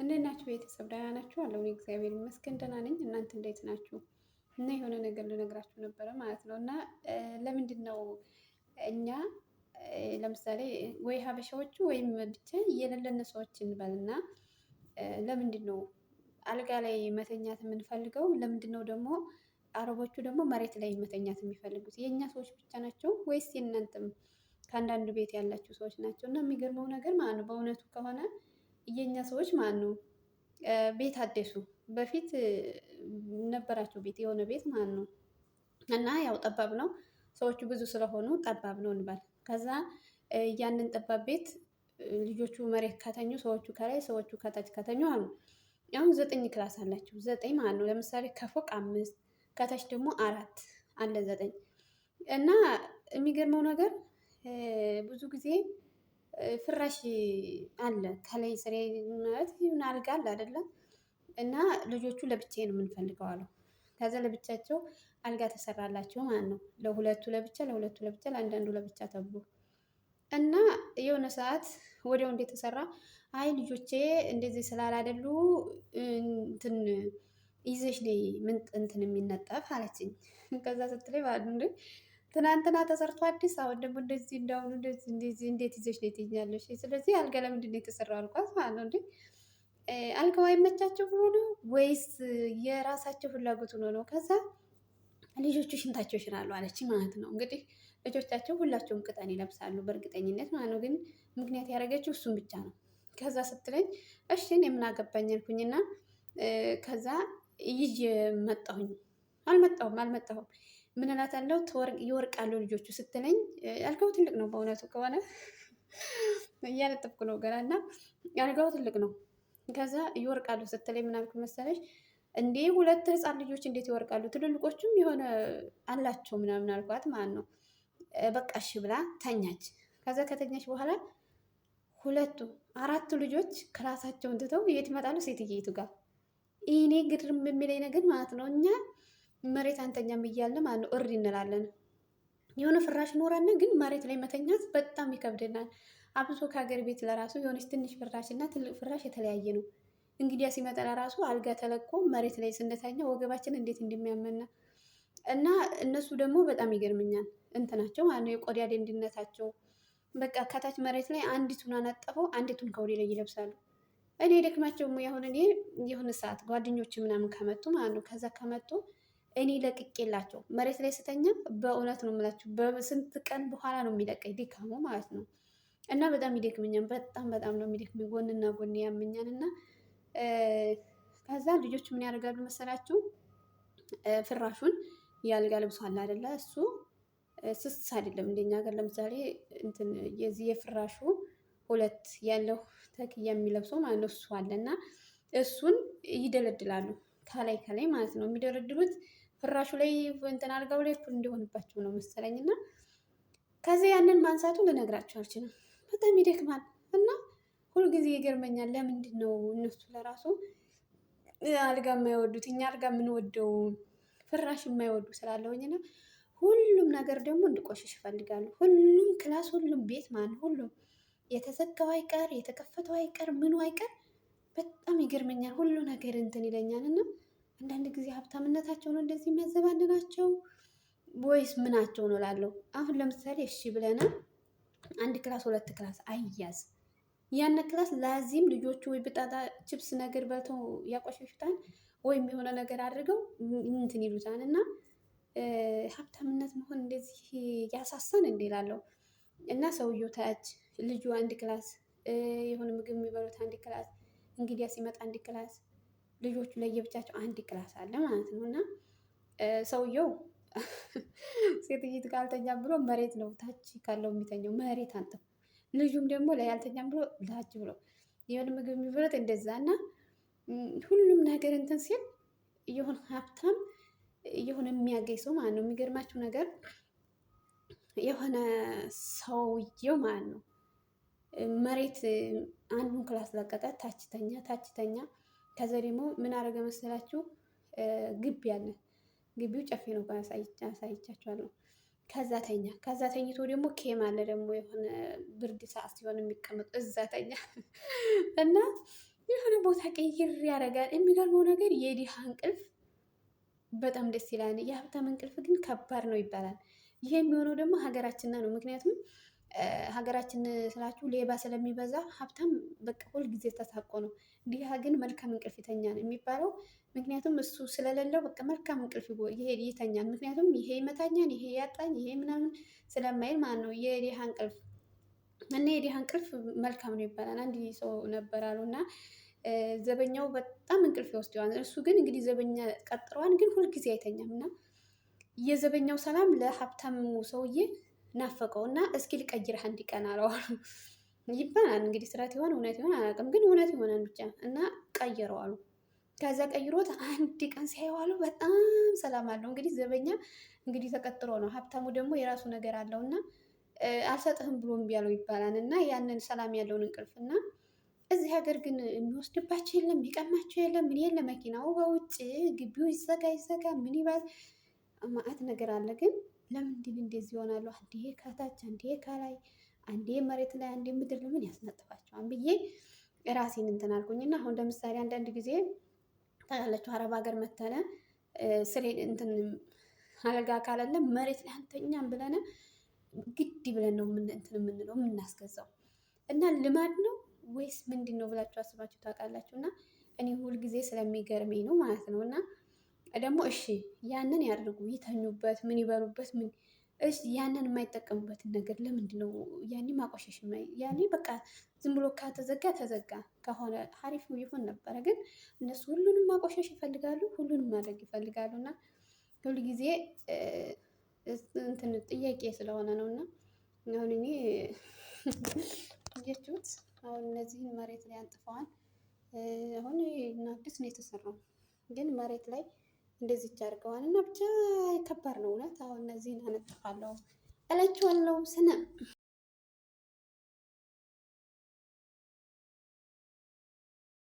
እንዴት ናችሁ ቤተሰብ? ደህና ናችሁ? አለሁ እኔ እግዚአብሔር ይመስገን ደህና ነኝ። እናንተ እንዴት ናችሁ? እና የሆነ ነገር ልነግራችሁ ነበረ ማለት ነው። እና ለምንድን ነው እኛ ለምሳሌ ወይ ሀበሻዎቹ ወይም ብቻ የሌለን ሰዎች እንበልና ለምንድን ነው አልጋ ላይ መተኛት የምንፈልገው? ለምንድን ነው ደግሞ አረቦቹ ደግሞ መሬት ላይ መተኛት የሚፈልጉት? የእኛ ሰዎች ብቻ ናቸው ወይስ የእናንተም ከአንዳንድ ቤት ያላችሁ ሰዎች ናቸው? እና የሚገርመው ነገር ማለት ነው በእውነቱ ከሆነ የኛ ሰዎች ማለት ነው ቤት አደሱ። በፊት ነበራቸው ቤት የሆነ ቤት ማለት ነው እና ያው ጠባብ ነው። ሰዎቹ ብዙ ስለሆኑ ጠባብ ነው እንበል። ከዛ ያንን ጠባብ ቤት ልጆቹ መሬት ከተኙ፣ ሰዎቹ ከላይ፣ ሰዎቹ ከታች ከተኙ አሉ። አሁን 9 ክላስ አላቸው። 9 ማለት ነው። ለምሳሌ ከፎቅ 5 ከታች ደግሞ 4 አለ 9 እና የሚገርመው ነገር ብዙ ጊዜ ፍራሽ አለ ከላይ ስሬ ማለት ይሁን አልጋ አለ አይደለም። እና ልጆቹ ለብቻዬ ነው የምንፈልገው አሉ። ከዛ ለብቻቸው አልጋ ተሰራላቸው ማለት ነው። ለሁለቱ ለብቻ፣ ለሁለቱ ለብቻ፣ ለአንዳንዱ ለብቻ ተብሎ እና የሆነ ሰዓት ወዲያው እንዴት ተሰራ? አይ ልጆቼ እንደዚህ ስላላደሉ እንትን ይዘሽ ነይ ምን እንትን የሚነጠፍ አለችኝ። ከዛ ስትለኝ ማለት እንዴ ትናንትና ተሰርቶ አዲስ አሁን ደግሞ እንደዚህ እንዳሁኑ እንደዚህ እንዴት ይዘሽ ነው ትይኛለሽ? ስለዚህ አልጋ ለምንድን ነው የተሰራው አልኳት ማለት ነው። እንዴ አልጋው አይመቻቸው ብሎ ነው ወይስ የራሳቸው ፍላጎት ሆኖ ነው? ከዛ ልጆቹ ሽንታቸው ይሽናሉ አለች ማለት ነው። እንግዲህ ልጆቻቸው ሁላቸውም ቅጠን ይለብሳሉ በእርግጠኝነት ማለት ነው። ግን ምክንያት ያደረገችው እሱን ብቻ ነው። ከዛ ስትለኝ እሺ እኔ ምን አገባኝ አልኩኝና ከዛ ይዤ መጣሁኝ። አልመጣሁም ምን እላታለሁ ይወርቃሉ ልጆቹ ስትለኝ አልጋው ትልቅ ነው በእውነቱ ከሆነ እያነጠፍኩ ነው ገና እና አልጋው ትልቅ ነው። ከዛ ይወርቃሉ ስትለኝ ምን አልኩ መሰለሽ እንዴ 2 ህፃን ልጆች እንዴት ይወርቃሉ? ትልልቆቹም የሆነ አላቸው ምናምን አልኳት ማለት ነው። በቃ እሺ ብላ ተኛች። ከዛ ከተኛች በኋላ 4ቱ ልጆች ክላሳቸውን ትተው የት ይመጣሉ? ሴትየይቱ ጋር። እኔ ግርም የሚለኝ ነገር ማለት ነው እኛ መሬት አንተኛም እያልን ማለት ነው እሪ እንላለን። የሆነ ፍራሽ ኖረን ግን መሬት ላይ መተኛት በጣም ይከብደናል። አብሶ ከሀገር ቤት ለራሱ የሆነች ትንሽ ፍራሽ እና ትልቅ ፍራሽ የተለያየ ነው። እንግዲያ ሲመጣ ለራሱ አልጋ ተለቆ መሬት ላይ ስንተኛ ወገባችን እንዴት እንደሚያመና እና እነሱ ደግሞ በጣም ይገርምኛል እንትናቸው ማለት ነው የቆዳ ደንድነታቸው። በቃ ከታች መሬት ላይ አንዲቱን አነጠፈው አንዲቱን ከወዲህ ላይ ይለብሳሉ። እኔ ደክማቸው አሁን እኔ የሆነ ሰዓት ጓደኞች ምናምን ከመጡ ማለት ነው ከዛ ከመጡ እኔ ለቅቄላቸው መሬት ላይ ስተኛ በእውነት ነው የምላችሁ በስንት ቀን በኋላ ነው የሚለቀኝ ድካሙ ማለት ነው። እና በጣም ይደክመኛል። በጣም ነው የሚደክመኝ። ጎንና ጎን ያመኛል። እና ከዛ ልጆች ምን ያደርጋሉ መሰላችሁ? ፍራሹን የአልጋ ልብሱ አለ አይደለ? እሱ ስስ አይደለም እንደኛ ሀገር ለምሳሌ እንትን የዚህ የፍራሹ 2 ያለው ተክያ የሚለብሰው ማለት ነው እሱ አለና እሱን ይደለድላሉ ከላይ ማለት ነው የሚደረድሩት ፍራሹ ላይ እንትን አልጋው ላይ እኩል እንዲሆንባቸው ነው መሰለኝ። እና ከዚህ ያንን ማንሳቱ ልነግራቸው አልችልም። በጣም ይደክማል። እና ሁልጊዜ ይገርመኛል። ለምንድን ነው እነሱ ለራሱ አልጋ የማይወዱት እኛ አልጋ የምንወደው ፍራሽ የማይወዱ ስላለሁኝ ነው። ሁሉም ነገር ደግሞ እንዲቆሽሽ ይፈልጋሉ። ሁሉም ክላስ፣ ሁሉም ቤት ማን ሁሉም የተዘጋው አይቀር የተከፈተው አይቀር ምኑ አይቀር በጣም ይገርመኛል። ሁሉ ነገር እንትን ይለኛል። እና አንዳንድ ጊዜ ሀብታምነታቸው ነው እንደዚህ የሚያዘባንናቸው ወይስ ምናቸው ነው እላለሁ። አሁን ለምሳሌ እሺ ብለናል 1 ክላስ 2 ክላስ አይያዝ ያን ክላስ ላዚም ልጆቹ ወይ ብጣጣ ችፕስ ነገር በልተው ያቆሸሹታል ወይም የሆነ ነገር አድርገው እንትን ይሉታል። እና ሀብታምነት መሆን እንደዚህ ያሳሳን እንዴ እላለሁ። እና ሰውየው ታች ልጁ 1 ክላስ የሆነ ምግብ የሚበሉት 1 ክላስ እንግዲያ ሲመጣ 1 ክላስ ልጆቹ ለየብቻቸው 1 ክላስ አለ ማለት ነው። እና ሰውየው ሴትይት ካልተኛም ብሎ መሬት ነው ታች ካለው የሚተኘው መሬት አንጥፎ፣ ልጁም ደግሞ ላይ አልተኛም ብሎ ታች ብሎ የሆነ ምግብ የሚበሉት እንደዛ። እና ሁሉም ነገር እንትን ሲል የሆነ ሀብታም የሆነ የሚያገኝ ሰው ማለት ነው። የሚገርማችሁ ነገር የሆነ ሰውየው ማለት ነው መሬት አንዱን ክላስ ለቀቀ፣ ታችተኛ። ከዛ ደግሞ ምን አደረገ መሰላችሁ? ግቢ አለ። ግቢው ጨፌ ነው አሳይቻችኋለሁ። ከዛ ተኝቶ ደግሞ ኬም አለ ደግሞ የሆነ ብርድ ሰዓት ሲሆን የሚቀመጡ እዛ ተኛ። እና የሆነ ቦታ ቀይር ያደርጋል። የሚገርመው ነገር የድሃ እንቅልፍ በጣም ደስ ይላል። የሀብታም እንቅልፍ ግን ከባድ ነው ይባላል። ይሄ የሚሆነው ደግሞ ሀገራችን ነው። ምክንያቱም ሀገራችን ስላችሁ ሌባ ስለሚበዛ ሀብታም በቃ ሁልጊዜ ተሳቆ ነው። ድሃ ግን መልካም እንቅልፍ ይተኛል የሚባለው ምክንያቱም እሱ ስለሌለው በቃ መልካም እንቅልፍ ይተኛል። ምክንያቱም ይሄ ይመታኛል፣ ይሄ ያጣኝ፣ ይሄ ምናምን ስለማይል ማለት ነው የድሃ እንቅልፍ እና የድሃ እንቅልፍ መልካም ነው ይባላል። አንድ ሰው ነበር አሉ እና ዘበኛው በጣም እንቅልፍ ይወስደዋል። እሱ ግን እንግዲህ ዘበኛ ቀጥረዋን ግን ሁልጊዜ አይተኛም እና የዘበኛው ሰላም ለሀብታሙ ሰውዬ ናፈቀው እና እስኪ ልቀይርህ አንድ ቀን አለው ይባላል። እንግዲህ ስራት ይሆን እውነት ይሆን አላውቅም፣ ግን እውነት ይሆናል ብቻ እና ቀይረው አሉ። ከዛ ቀይሮት አንድ ቀን ሲያየዋሉ በጣም ሰላም አለው። እንግዲህ ዘበኛ እንግዲህ ተቀጥሮ ነው። ሀብታሙ ደግሞ የራሱ ነገር አለው እና አልሰጥህም ብሎ እምቢ አለው ይባላል። እና ያንን ሰላም ያለውን እንቅልፍ እና እዚህ ሀገር ግን የሚወስድባቸው የለም፣ የሚቀማቸው የለም፣ ምን የለ። መኪናው በውጭ ግቢው ይዘጋ ይዘጋ ምን ይባል ማአት ነገር አለ። ግን ለምንድን እንደዚህ ይሆናሉ? አንዴ ከታች አንዴ ከላይ አንዴ መሬት ላይ አንዴ ምድር ለምን ያስነጥፋቸዋል ብዬ ራሴን እንትን አልኩኝና አሁን ለምሳሌ አንዳንድ ጊዜ ታያላችሁ አረብ ሀገር መተነ ስሬ እንትን አልጋ ካላለ መሬት ላይ አንተኛም ብለን ግድ ብለን ነው እንትን የምንለው የምናስገዛው እና ልማድ ነው ወይስ ምንድን ነው ብላችሁ አስባችሁ ታውቃላችሁ? እና እኔ ሁልጊዜ ስለሚገርመኝ ነው ማለት ነው። እና ደግሞ እሺ ያንን ያድርጉ፣ ይተኙበት፣ ምን ይበሉበት፣ ምን እሺ ያንን የማይጠቀሙበትን ነገር ለምንድን ነው ያኔ ማቆሸሽ? ያኔ በቃ ዝም ብሎ ከተዘጋ ተዘጋ ከሆነ ሀሪፍ ይሆን ነበረ። ግን እነሱ ሁሉንም ማቆሸሽ ይፈልጋሉ፣ ሁሉንም ማድረግ ይፈልጋሉ። እና ሁልጊዜ እንትን ጥያቄ ስለሆነ ነው። እና አሁን እኔ እያችሁት አሁን እነዚህን መሬት ላይ አንጥፈዋል። አሁን አዲስ ነው የተሰራው፣ ግን መሬት ላይ እንደዚህ አድርገዋል እና ብቻ ከባድ ነው እውነት። አሁን እነዚህን አነጥፋለሁ እላችኋለሁ ስነ